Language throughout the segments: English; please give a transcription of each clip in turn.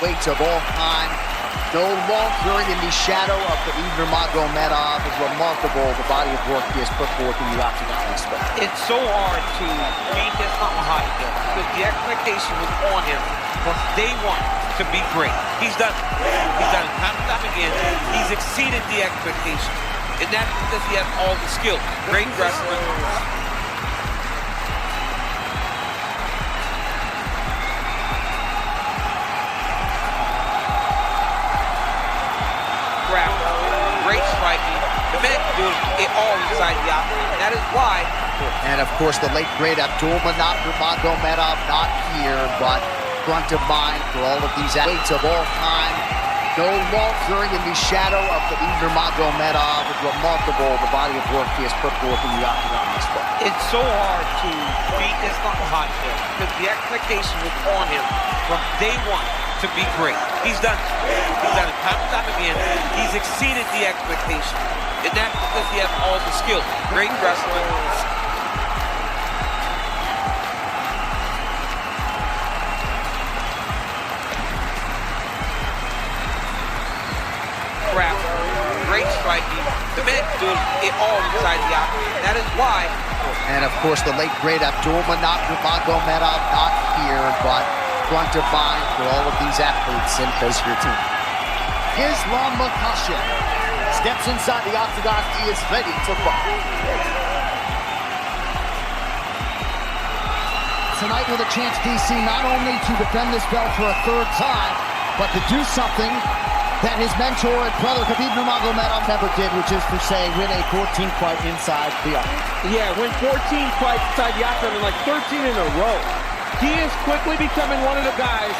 weights of all time. No longer in the shadow of the Ian Machado Garry. It's remarkable the body of work he has put forth in the Octagon this sport. It's so hard to beat this Makhachev because the expectation was on him from day one to be great. He's done it. He's done it time and time again. He's exceeded the expectation. And that's because he has all the skills. Great wrestling. Great striking. The man can do it all inside the octagon. That is why. And of course, the late great Machado Garry, not here, but front of mind for all of these athletes of all time. No longer in the shadow of the Ian Machado Garry. It's remarkable the body of work he has put forth in the Octagon this sport. It's so hard to beat this Makhachev because the expectation was on him from day one to be great. He's done it. He's done it time and time again. He's exceeded the expectation. And that's because he has all the skills. Great wrestling. Great striking. The man can do it all inside the octagon. That is why. And of course, the late great Machado Garry, not here, but front of mind for all of these athletes in place for your team. Islam Makhachev steps inside the Octagon. He is ready to fight. Tonight with a chance, DC, not only to defend this belt for a third time, but to do something that his mentor and brother Khabib Nurmagomedov never did, which is to say win a 14th fight inside the Octagon. Yeah, win 14 fights inside the Octagon, like 13 in a row. He is quickly becoming one of the guys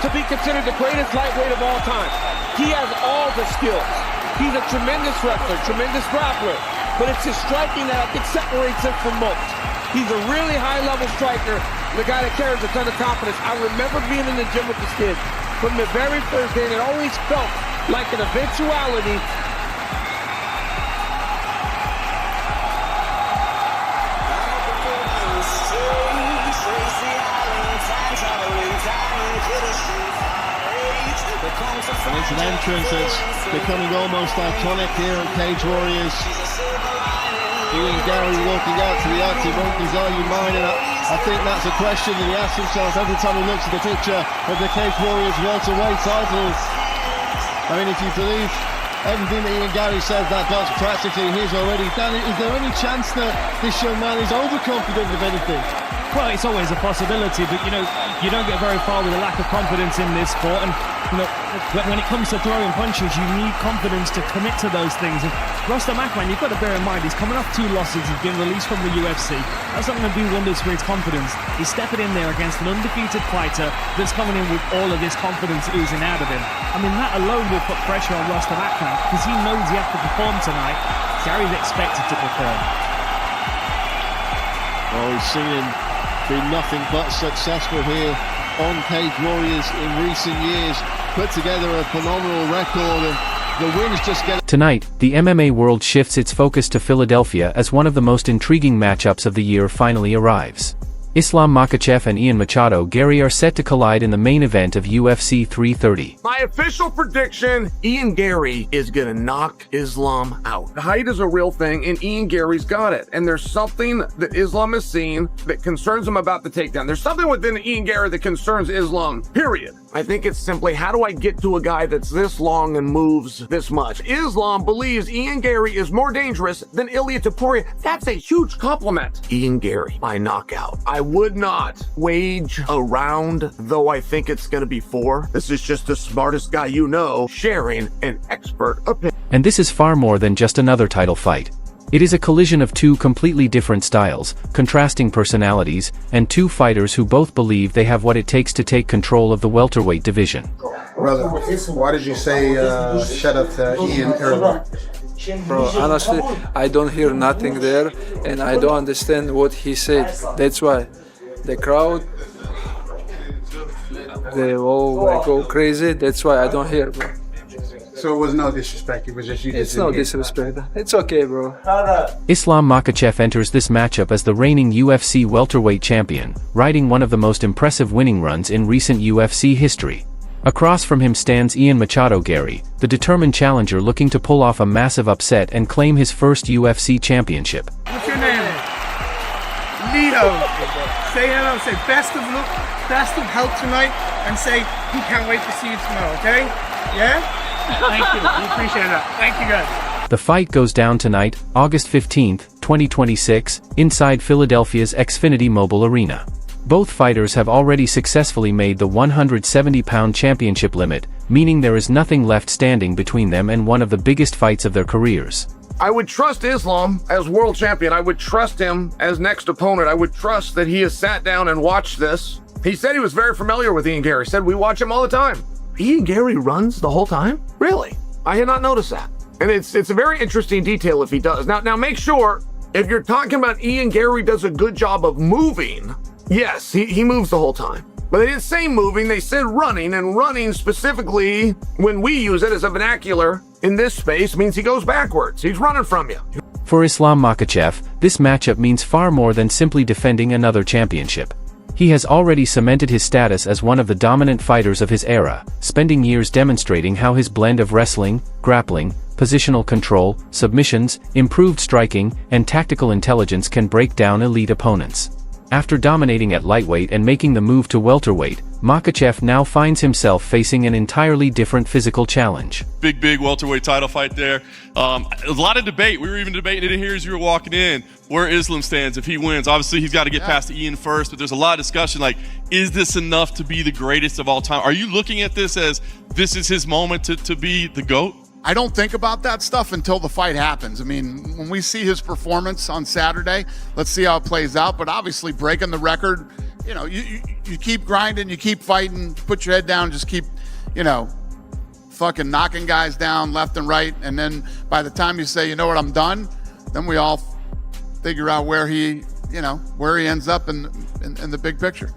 to be considered the greatest lightweight of all time. He has all the skills. He's a tremendous wrestler, tremendous grappler, but it's his striking that I think separates him from most. He's a really high-level striker, and a guy that carries a ton of confidence. I remember being in the gym with this kid from the very first day, and it always felt like an eventuality. And it's an entrance that's becoming almost iconic here at Cage Warriors. Ian Garry walking out to the Octagon. Are you mine? And I think that's a question that he asks himself every time he looks at the picture of the Cage Warriors welterweight titles. I mean, if you believe everything that Ian Garry says, that does practically his already. Dan, is there any chance that this young man is overconfident of anything? Well, it's always a possibility, but you know, you don't get very far with a lack of confidence in this sport. And you know, when it comes to throwing punches, you need confidence to commit to those things. And Rustam Akman, you've got to bear in mind, he's coming off 2 losses. He's been released from the UFC. That's not going to do wonders for his confidence. He's stepping in there against an undefeated fighter that's coming in with all of this confidence oozing out of him. I mean, that alone will put pressure on Rustam Akman because he knows he has to perform tonight. Gary's expected to perform. Well, we've seen him be nothing but successful here on Cage Warriors in recent years. Put together a phenomenal record, and the wins just get... Tonight, the MMA world shifts its focus to Philadelphia as one of the most intriguing matchups of the year finally arrives. Islam Makhachev and Ian Machado Garry are set to collide in the main event of UFC 330. My official prediction, Ian Garry is gonna knock Islam out. The height is a real thing, and Ian Garry's got it. And there's something that Islam has seen that concerns him about the takedown. There's something within Ian Garry that concerns Islam, period. I think it's simply, how do I get to a guy that's this long and moves this much? Islam believes Ian Garry is more dangerous than Ilia Topuria. That's a huge compliment. Ian Garry by knockout. I would not wage a round, though I think it's going to be 4. This is just the smartest guy you know sharing an expert opinion. And this is far more than just another title fight. It is a collision of 2 completely different styles, contrasting personalities, and 2 fighters who both believe they have what it takes to take control of the welterweight division. Brother, why did you say shut up to Ian earlier? Bro, honestly, I don't hear nothing there, and I don't understand what he said. That's why the crowd, they all go crazy. That's why I don't hear, bro. So it was no disrespect, it was just you. It's no disrespect. It's okay, bro. Islam Makhachev enters this matchup as the reigning UFC welterweight champion, riding one of the most impressive winning runs in recent UFC history. Across from him stands Ian Machado Garry, the determined challenger looking to pull off a massive upset and claim his first UFC championship. What's your name? Leo. Say hello. Say best of luck, best of health tonight, and say he can't wait to see you tomorrow, okay? Yeah? Thank you. We appreciate that. Thank you, guys. The fight goes down tonight, August 15th, 2026, inside Philadelphia's Xfinity Mobile Arena. Both fighters have already successfully made the 170-pound championship limit, meaning there is nothing left standing between them and one of the biggest fights of their careers. I would trust Islam as world champion. I would trust him as next opponent. I would trust that he has sat down and watched this. He said he was very familiar with Ian Garry. Said we watch him all the time. Ian Garry runs the whole time? Really? I had not noticed that. And it's a very interesting detail if he does. Now make sure, if you're talking about Ian Garry does a good job of moving, yes, he moves the whole time. But they didn't say moving, they said running, and running specifically, when we use it as a vernacular in this space, means he goes backwards. He's running from you. For Islam Makhachev, this matchup means far more than simply defending another championship. He has already cemented his status as one of the dominant fighters of his era, spending years demonstrating how his blend of wrestling, grappling, positional control, submissions, improved striking, and tactical intelligence can break down elite opponents. After dominating at lightweight and making the move to welterweight, Makhachev now finds himself facing an entirely different physical challenge. Big welterweight title fight there. A lot of debate. We were even debating it in here as you were walking in, where Islam stands if he wins. Obviously, he's got to get past Ian first, but there's a lot of discussion like, is this enough to be the greatest of all time? Are you looking at this as this is his moment to be the GOAT? I don't think about that stuff until the fight happens. I mean, when we see his performance on Saturday, let's see how it plays out. But obviously, breaking the record, you keep grinding, you keep fighting, put your head down, just keep, fucking knocking guys down left and right. And then by the time you say, you know what, I'm done, then we all figure out where he ends up in the big picture.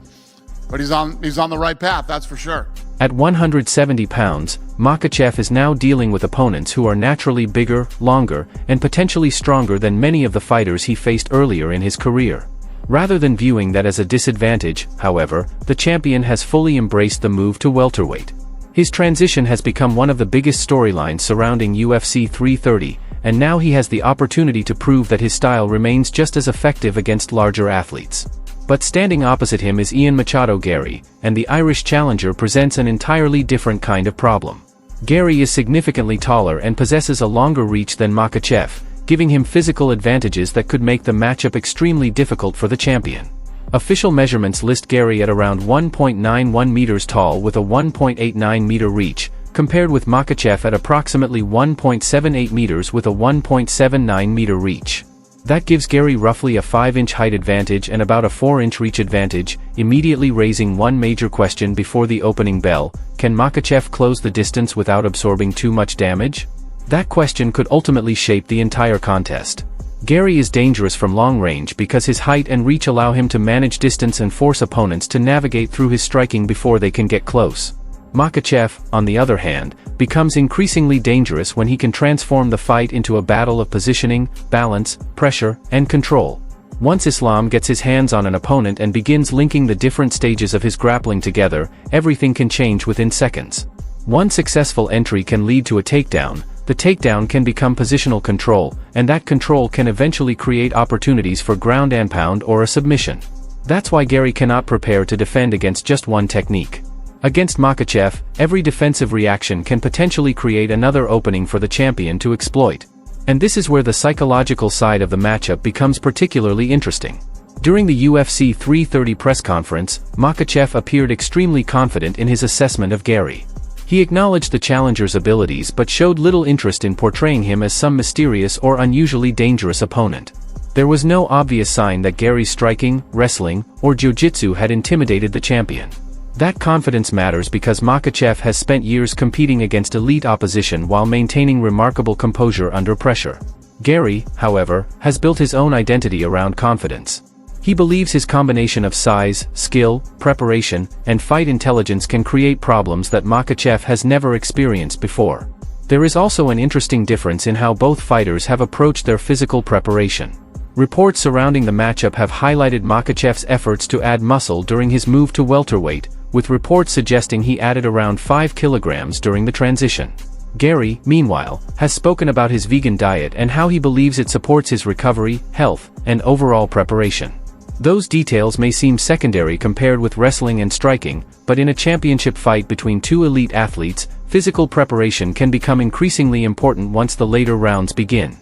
But he's on the right path, that's for sure. At 170 pounds, Makhachev is now dealing with opponents who are naturally bigger, longer, and potentially stronger than many of the fighters he faced earlier in his career. Rather than viewing that as a disadvantage, however, the champion has fully embraced the move to welterweight. His transition has become one of the biggest storylines surrounding UFC 330, and now he has the opportunity to prove that his style remains just as effective against larger athletes. But standing opposite him is Ian Machado Garry, and the Irish challenger presents an entirely different kind of problem. Garry is significantly taller and possesses a longer reach than Makhachev, giving him physical advantages that could make the matchup extremely difficult for the champion. Official measurements list Garry at around 1.91 meters tall with a 1.89 meter reach, compared with Makhachev at approximately 1.78 meters with a 1.79 meter reach. That gives Garry roughly a 5-inch height advantage and about a 4-inch reach advantage, immediately raising one major question before the opening bell: can Makhachev close the distance without absorbing too much damage? That question could ultimately shape the entire contest. Garry is dangerous from long range because his height and reach allow him to manage distance and force opponents to navigate through his striking before they can get close. Makhachev, on the other hand, becomes increasingly dangerous when he can transform the fight into a battle of positioning, balance, pressure, and control. Once Islam gets his hands on an opponent and begins linking the different stages of his grappling together, everything can change within seconds. One successful entry can lead to a takedown, the takedown can become positional control, and that control can eventually create opportunities for ground and pound or a submission. That's why Garry cannot prepare to defend against just one technique. Against Makhachev, every defensive reaction can potentially create another opening for the champion to exploit. And this is where the psychological side of the matchup becomes particularly interesting. During the UFC 330 press conference, Makhachev appeared extremely confident in his assessment of Garry. He acknowledged the challenger's abilities but showed little interest in portraying him as some mysterious or unusually dangerous opponent. There was no obvious sign that Garry's striking, wrestling, or jiu-jitsu had intimidated the champion. That confidence matters because Makhachev has spent years competing against elite opposition while maintaining remarkable composure under pressure. Garry, however, has built his own identity around confidence. He believes his combination of size, skill, preparation, and fight intelligence can create problems that Makhachev has never experienced before. There is also an interesting difference in how both fighters have approached their physical preparation. Reports surrounding the matchup have highlighted Makhachev's efforts to add muscle during his move to welterweight, with reports suggesting he added around 5 kilograms during the transition. Garry, meanwhile, has spoken about his vegan diet and how he believes it supports his recovery, health, and overall preparation. Those details may seem secondary compared with wrestling and striking, but in a championship fight between two elite athletes, physical preparation can become increasingly important once the later rounds begin.